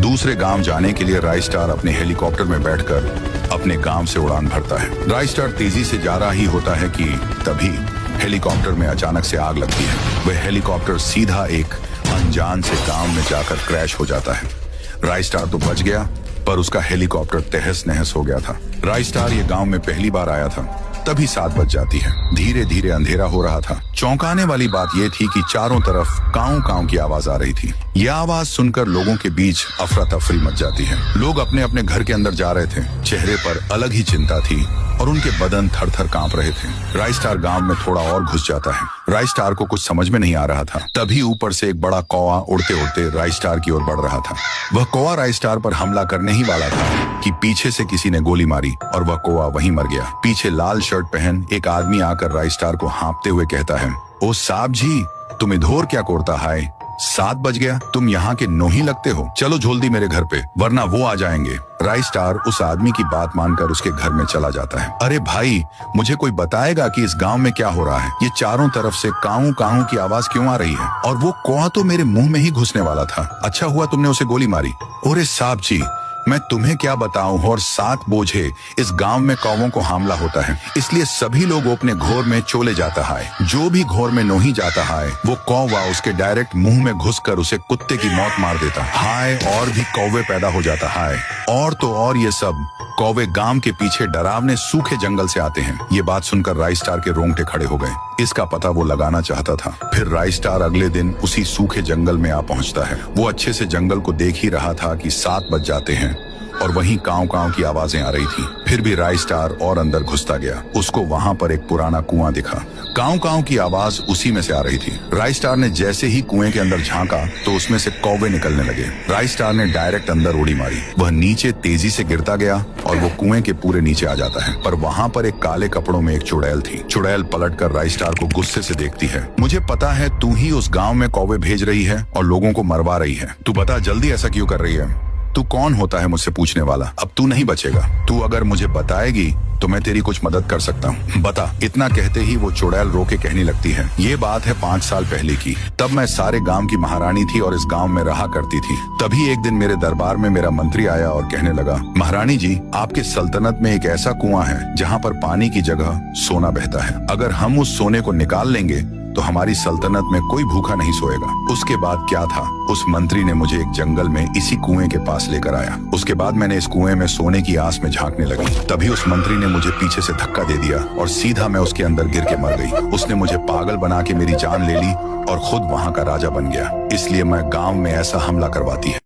दूसरे गांव जाने के लिए राइस्टार अपने हेलीकॉप्टर में बैठकर अपने गांव से उड़ान भरता है। राइस्टार तेजी से जा रहा ही होता है कि तभी हेलीकॉप्टर में अचानक से आग लगती है। वह हेलीकॉप्टर सीधा एक अनजान से गांव में जाकर क्रैश हो जाता है। राइस्टार तो बच गया, पर उसका हेलीकॉप्टर तहस नहस हो गया था। राइस्टार ये गांव में पहली बार आया था। तभी 7 बज जाती है। धीरे धीरे अंधेरा हो रहा था। चौंकाने वाली बात यह थी कि चारों तरफ काऊ काऊ की आवाज आ रही थी। यह आवाज सुनकर लोगों के बीच अफरा तफरी मच जाती है। लोग अपने अपने घर के अंदर जा रहे थे। चेहरे पर अलग ही चिंता थी और उनके बदन थर थर कांप रहे थे। राइस्टार गांव में थोड़ा और घुस जाता है। राइस्टार को कुछ समझ में नहीं आ रहा था। तभी ऊपर से एक बड़ा कौवा उड़ते उड़ते राइस्टार की ओर बढ़ रहा था। वह कौवा राइस्टार पर हमला करने ही वाला था कि पीछे से किसी ने गोली मारी और वह कौवा वहीं मर गया। पीछे लाल शर्ट पहन एक आदमी आकर राइस्टार को हाँपते हुए कहता है, ओ साहब जी, तुम इधर क्या कोरता है? 7 बज गया, तुम यहाँ के नोही लगते हो। चलो जल्दी मेरे घर पे, वरना वो आ जाएंगे। राइस्टार उस आदमी की बात मानकर उसके घर में चला जाता है। अरे भाई, मुझे कोई बताएगा कि इस गांव में क्या हो रहा है? ये चारों तरफ से काऊ काऊ की आवाज क्यों आ रही है? और वो कौवा तो मेरे मुंह में ही घुसने वाला था। अच्छा हुआ तुमने उसे गोली मारी। अरे साहब जी, मैं तुम्हें क्या बताऊं, और 7 बोझे इस गांव में कौवों को हमला होता है, इसलिए सभी लोग अपने घोर में चले जाता है। जो भी घोर में नहीं जाता है, वो कौवा उसके डायरेक्ट मुंह में घुसकर उसे कुत्ते की मौत मार देता है। और भी कौवे पैदा हो जाता है। और तो और ये सब कौवे गांव के पीछे डरावने सूखे जंगल से आते हैं। ये बात सुनकर राइस्टार के रोंगटे खड़े हो गए। इसका पता वो लगाना चाहता था। फिर राइस्टार अगले दिन उसी सूखे जंगल में आ पहुंचता है। वो अच्छे से जंगल को देख ही रहा था कि 7 बज जाते हैं और वहीं काऊ काऊ की आवाजें आ रही थी। फिर भी राइस्टार और अंदर घुसता गया। उसको वहां पर एक पुराना कुआं दिखा। काऊ काऊ की आवाज उसी में से आ रही थी। राइस्टार ने जैसे ही कुएं के अंदर झांका तो उसमें से कौवे निकलने लगे। राइस्टार ने डायरेक्ट अंदर उड़ी मारी। वह नीचे तेजी से गिरता गया और वो कुएं के पूरे नीचे आ जाता है। पर वहां पर एक काले कपड़ों में एक चुड़ैल थी। चुड़ैल पलटकर राइस्टार को गुस्से से देखती है। मुझे पता है तू ही उस गाँव में कौवे भेज रही है और लोगों को मरवा रही है। तू बता जल्दी, ऐसा क्यों कर रही है? तू कौन होता है मुझसे पूछने वाला? अब तू नहीं बचेगा। तू अगर मुझे बताएगी तो मैं तेरी कुछ मदद कर सकता हूँ। बता। इतना कहते ही वो चुड़ैल रो के कहने लगती है, ये बात है 5 साल पहले की। तब मैं सारे गांव की महारानी थी और इस गांव में रहा करती थी। तभी एक दिन मेरे दरबार में मेरा मंत्री आया और कहने लगा, महारानी जी, आपके सल्तनत में एक ऐसा कुआं है जहाँ पर पानी की जगह सोना बहता है। अगर हम उस सोने को निकाल लेंगे तो हमारी सल्तनत में कोई भूखा नहीं सोएगा। उसके बाद क्या था, उस मंत्री ने मुझे एक जंगल में इसी कुएं के पास लेकर आया। उसके बाद मैंने इस कुएं में सोने की आस में झांकने लगी। तभी उस मंत्री ने मुझे पीछे से धक्का दे दिया और सीधा मैं उसके अंदर गिर के मर गई। उसने मुझे पागल बना के मेरी जान ले ली और खुद वहां का राजा बन गया। इसलिए मैं गांव में ऐसा हमला करवाती है।